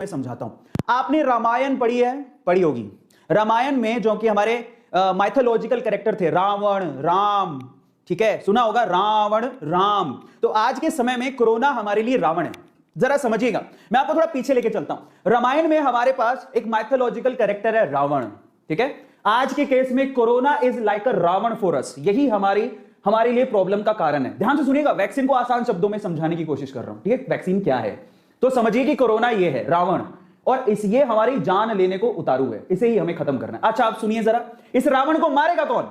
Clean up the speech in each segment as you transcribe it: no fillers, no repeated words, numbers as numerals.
मैं समझाता हूं। आपने रामायण पढ़ी है, पढ़ी होगी। रामायण में जो कि हमारे माइथोलॉजिकल कैरेक्टर थे, रावण, राम, ठीक है, सुना होगा रावण, राम। तो आज के समय में कोरोना हमारे लिए रावण है। जरा समझिएगा, मैं आपको थोड़ा पीछे लेके चलता हूं। रामायण में हमारे पास एक माइथोलॉजिकल कैरेक्टर है रावण, ठीक है। आज के केस में corona is like a Ravan for us. यही हमारे लिए प्रॉब्लम का कारण है। ध्यान से सुनिएगा, वैक्सीन को आसान शब्दों में समझाने की कोशिश कर रहा हूं, ठीक है। वैक्सीन क्या है तो समझिए कि कोरोना ये है रावण, और ये हमारी जान लेने को उतारू है, इसे ही हमें खत्म करना है। अच्छा आप सुनिए जरा, इस रावण को मारेगा कौन?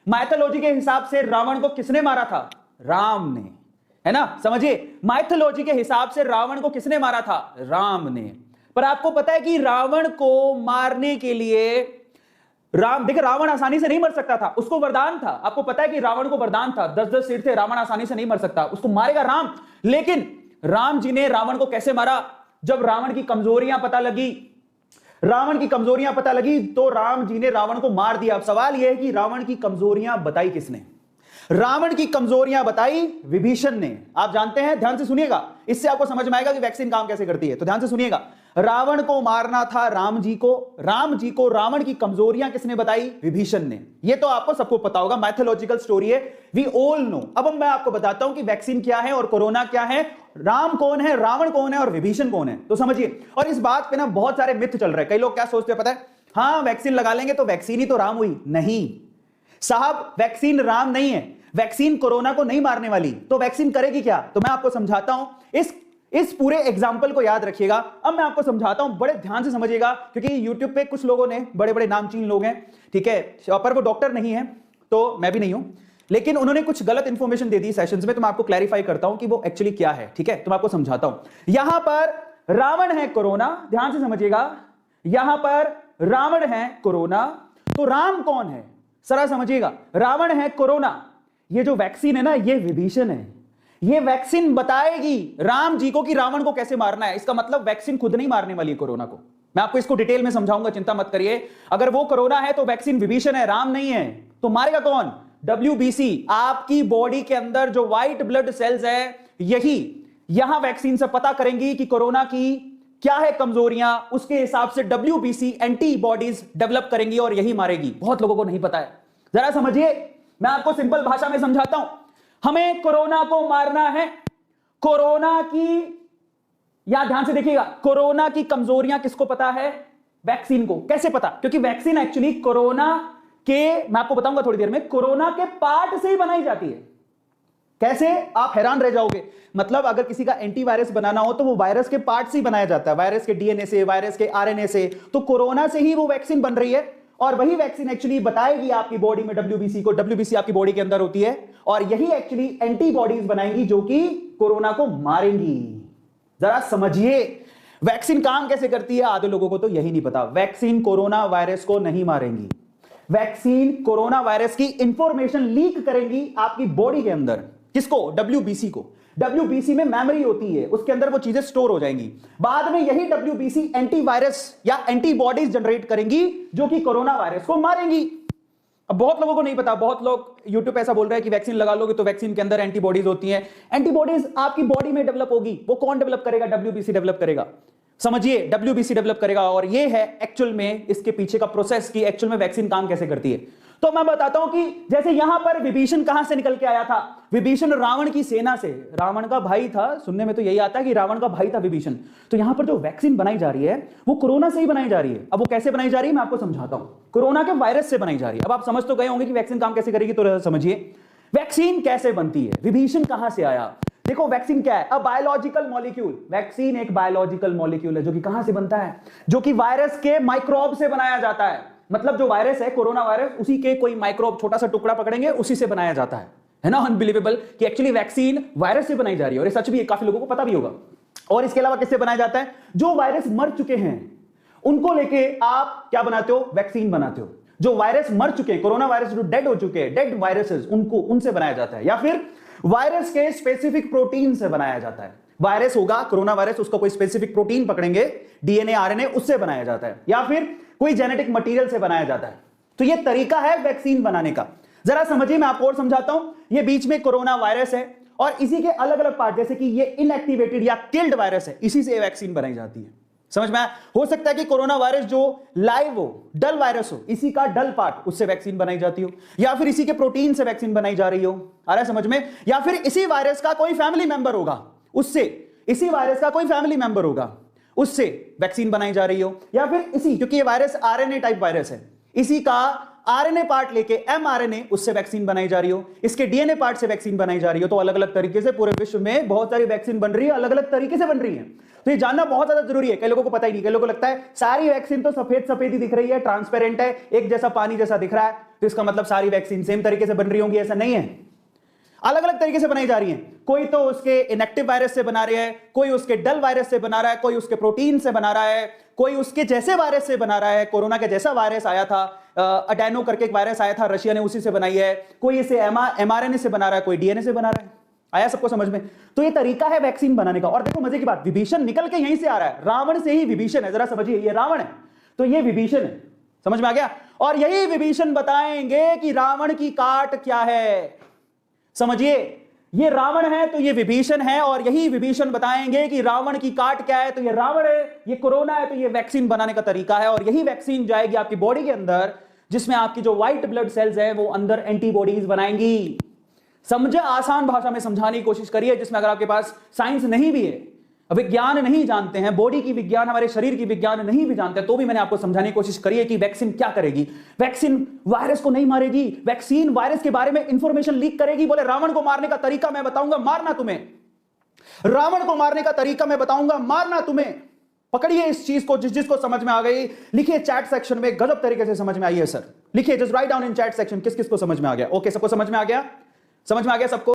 माइथोलॉजी के हिसाब से रावण को किसने मारा था? राम ने, है ना। समझिए, माइथोलॉजी के हिसाब से रावण को किसने मारा था? राम ने। पर आपको पता है कि रावण को मारने के लिए देखिए रावण आसानी से नहीं मर सकता था, उसको वरदान था। आपको पता है कि रावण को वरदान था, 10-10 सिर थे, रावण आसानी से नहीं मर सकता, उसको मारेगा राम। लेकिन राम जी ने रावण को कैसे मारा? जब रावण की कमजोरियां पता लगी तो राम जी ने रावण को मार दिया। अब सवाल यह है कि रावण की कमजोरियां बताई किसने? रावण की कमजोरियां बताई विभीषण ने। आप जानते हैं, ध्यान से सुनिएगा, इससे आपको समझ में आएगा कि वैक्सीन काम कैसे करती है। तो ध्यान से सुनिएगा, रावण को मारना था राम जी को रावण की कमजोरियां किसने बताई? विभीषण ने। यह तो आपको सबको पता होगा, मैथोलॉजिकल स्टोरी है, वी ऑल नो। अब मैं आपको बताता हूं कि वैक्सीन क्या है और कोरोना क्या है, राम कौन है, रावण कौन है और विभीषण कौन है। तो समझिए, और इस बात पे ना बहुत सारे मिथ चल रहे हैं। कई लोग क्या सोचते हैं पता है, हां वैक्सीन लगा लेंगे तो वैक्सीन ही तो राम हुई। नहीं साहब, वैक्सीन राम नहीं है, वैक्सीन कोरोना को नहीं मारने वाली। तो वैक्सीन करेगी क्या? तो मैं आपको समझाता हूं, इस पूरे एग्जाम्पल को याद रखिएगा। अब मैं आपको समझाता हूं, बड़े ध्यान से समझिएगा, क्योंकि यूट्यूब पे कुछ लोगों ने, बड़े बड़े नामचीन लोग हैं, ठीक है, पर वो डॉक्टर नहीं है, तो मैं भी नहीं हूं, लेकिन उन्होंने कुछ गलत इंफॉर्मेशन दे दी सेशंस में। तो मैं आपको क्लैरिफाई करता हूं कि वो एक्चुअली क्या है, ठीक है। तो मैं आपको समझाता हूं। यहां पर रावण है कोरोना, ध्यान से समझिएगा, यहां पर रावण है कोरोना, तो राम कौन है? जरा समझिएगा, रावण है कोरोना, ये जो वैक्सीन है ना, ये विभीषण है। ये वैक्सीन बताएगी राम जी को कि रावण को कैसे मारना है। इसका मतलब वैक्सीन खुद नहीं मारने वाली है कोरोना को। मैं आपको इसको डिटेल में समझाऊंगा, चिंता मत करिए। अगर वो कोरोना है तो वैक्सीन विभीषण है, राम नहीं है। तो मारेगा कौन? WBC। आपकी बॉडी के अंदर जो व्हाइट ब्लड सेल्स है, यही यहां वैक्सीन से पता करेंगी कि कोरोना की क्या है कमजोरियां, उसके हिसाब से WBC एंटीबॉडीज डेवलप करेंगी और यही मारेगी। बहुत लोगों को नहीं पता है, जरा समझिए, मैं आपको सिंपल भाषा में समझाता हूं। हमें कोरोना को मारना है। कोरोना की, या ध्यान से देखिएगा, कोरोना की कमजोरियां किसको पता है? वैक्सीन को। कैसे पता? क्योंकि वैक्सीन एक्चुअली कोरोना के, मैं आपको बताऊंगा थोड़ी देर में, कोरोना के पार्ट से ही बनाई जाती है। कैसे? आप हैरान रह जाओगे। मतलब अगर किसी का एंटीवायरस बनाना हो तो वो वायरस के पार्ट से ही बनाया जाता है, वायरस के DNA से, वायरस के RNA से। तो कोरोना से ही वो वैक्सीन बन रही है, और वही वैक्सीन एक्चुअली बताएगी आपकी बॉडी में WBC को। WBC आपकी बॉडी के अंदर होती है, और यही एक्चुअली एंटीबॉडीज बनाएंगी जो कि कोरोना को मारेंगी। जरा समझिए वैक्सीन काम कैसे करती है। आधे लोगों को तो यही नहीं पता। वैक्सीन कोरोना वायरस को नहीं मारेंगी, वैक्सीन कोरोना वायरस की इंफॉर्मेशन लीक करेंगी आपकी बॉडी के अंदर। किसको? WBC को। WBC में मेमोरी होती है, उसके अंदर वो चीजें स्टोर हो जाएंगी। बाद में यही WBC एंटीवायरस या एंटीबॉडीज जनरेट करेंगी जो कि कोरोना वायरस को मारेंगी। अब बहुत लोगों को नहीं पता, बहुत लोग यूट्यूब पे ऐसा बोल रहे हैं कि वैक्सीन लगा लोगे तो वैक्सीन के अंदर एंटीबॉडीज होती हैं। एंटीबॉडीज आपकी बॉडी में डेवलप होगी। वो कौन डेवलप करेगा? WBC डेवलप करेगा। समझिए, WBC डेवलप करेगा, और ये है एक्चुअल में इसके पीछे का प्रोसेस कि एक्चुअल में वैक्सीन काम कैसे करती है। तो मैं बताता हूं कि जैसे यहां पर विभीषण कहां से निकल के आया था? विभीषण रावण की सेना से, रावण का भाई था। सुनने में तो यही आता है कि रावण का भाई था विभीषण। तो यहां पर जो वैक्सीन बनाई जा रही है वो कोरोना से ही बनाई जा रही है। अब वो कैसे बनाई जा रही है मैं आपको समझाता हूं। कोरोना के वायरस से बनाई जा रही है। अब आप समझ तो गए होंगे कि वैक्सीन काम कैसे करेगी, तो समझिए वैक्सीन कैसे बनती है, विभीषण कहां से आया। देखो वैक्सीन क्या है? A biological molecule. वैक्सीन एक बायोलॉजिकल मॉलिक्यूल है जो कि कहां से बनता है? जो कि वायरस के माइक्रोब से बनाया जाता है। मतलब जो वायरस है कोरोना वायरस, उसी के कोई माइक्रोब छोटा सा टुकड़ा पकड़ेंगे, उसी से बनाया जाता है ना। अनबिलीवेबल कि एक्चुअली वैक्सीन वायरस से बनाई जा रही है, और ये सच भी है, काफी लोगों को पता भी होगा। और इसके अलावा किससे बनाया जाता है? जो वायरस मर चुके हैं उनको लेके आप क्या बनाते हो? वैक्सीन बनाते हो। जो वायरस मर चुके हैं, कोरोना वायरस जो डेड हो चुके हैं, डेड वायरसेस, उनसे बनाया जाता है। या फिर वायरस के स्पेसिफिक प्रोटीन से बनाया जाता है। वायरस होगा कोरोना वायरस, उसका कोई स्पेसिफिक प्रोटीन पकड़ेंगे, DNA RNA, उससे बनाया जाता है। या फिर कोई जेनेटिक मटेरियल से बनाया जाता है। तो यह तरीका है वैक्सीन बनाने का। जरा समझिए, मैं आपको और समझाता हूं। ये बीच में कोरोना वायरस है, और इसी के अलग अलग पार्ट, जैसे कि ये इनएक्टिवेटेड या किल्ड वायरस है, इसी से वैक्सीन बनाई जाती है। समझ में आया? हो सकता है कि कोरोना वायरस जो लाइव हो, डल वायरस हो, इसी का डल पार्ट, उससे वैक्सीन बनाई जाती हो, या फिर इसी के प्रोटीन से वैक्सीन बनाई जा रही हो। आ रहा है समझ में? या फिर इसी वायरस का कोई फैमिली मेंबर होगा, उससे, इसी वायरस का कोई फैमिली मेंबर होगा, उससे वैक्सीन बनाई जा रही हो, या फिर इसी, क्योंकि ये वायरस आरएनए टाइप वायरस है, इसी का आरएनए पार्ट लेके एमआरएनए, उससे वैक्सीन बनाई जा रही हो, इसके डीएनए पार्ट से वैक्सीन बनाई जा रही हो। तो अलग अलग तरीके से पूरे विश्व में बहुत सारी वैक्सीन बन रही है, अलग अलग तरीके से बन रही है। तो ये जानना बहुत ज्यादा जरूरी है। कई लोगों को पता ही नहीं, कई लोगों को लगता है सारी वैक्सीन तो सफेद सफेद ही दिख रही है, ट्रांसपेरेंट है, एक जैसा पानी जैसा दिख रहा है, तो इसका मतलब सारी वैक्सीन सेम तरीके से बन रही होंगी। ऐसा नहीं है, अलग अलग तरीके से बनाई जा रही है। कोई तो उसके इनएक्टिव वायरस से बना रहे हैं, कोई उसके डल वायरस से बना रहा है, कोई उसके प्रोटीन से बना रहा है, कोई उसके जैसे वायरस से बना रहा है। कोरोना के जैसा वायरस आया था, अडेनो करके एक वायरस आया था, रशिया ने उसी से बनाई है। कोई इसे एमआरएनए से बना रहा है, कोई डीएनए से बना रहा है। आया सबको समझ में? तो ये तरीका है वैक्सीन बनाने का। और देखो मजे की बात, विभीषण निकल के यहीं से आ रहा है, रावण से ही विभीषण है। जरा समझिए, ये रावण है तो ये विभीषण है। समझ में आ गया? और यही विभीषण बताएंगे कि रावण की काट क्या है। समझिए, ये रावण है तो ये विभीषण है, और यही विभीषण बताएंगे कि रावण की काट क्या है। तो ये रावण है, ये कोरोना है, तो ये वैक्सीन बनाने का तरीका है। और यही वैक्सीन जाएगी आपकी बॉडी के अंदर, जिसमें आपकी जो व्हाइट ब्लड सेल्स है वो अंदर एंटीबॉडीज बनाएंगी। समझे? आसान भाषा में समझाने की कोशिश करिए, जिसमें अगर आपके पास साइंस नहीं भी है, विज्ञान नहीं जानते हैं, बॉडी की विज्ञान, हमारे शरीर की विज्ञान नहीं भी जानते, तो भी मैंने आपको समझाने की कोशिश करी है कि वैक्सीन क्या करेगी। वैक्सीन वायरस को नहीं मारेगी, वैक्सीन वायरस के बारे में इंफॉर्मेशन लीक करेगी। बोले रावण को मारने का तरीका मैं बताऊंगा, मारना तुम्हें। रावण को मारने का तरीका मैं बताऊंगा, मारना तुम्हें। पकड़िए इस चीज को, जिसको समझ में आ गई लिखिए चैट सेक्शन में, गजब तरीके से समझ में आई है सर। लिखिए, just write down in chat section किस किस को समझ में आ गया। ओके, सबको समझ में आ गया? समझ में आ गया सबको?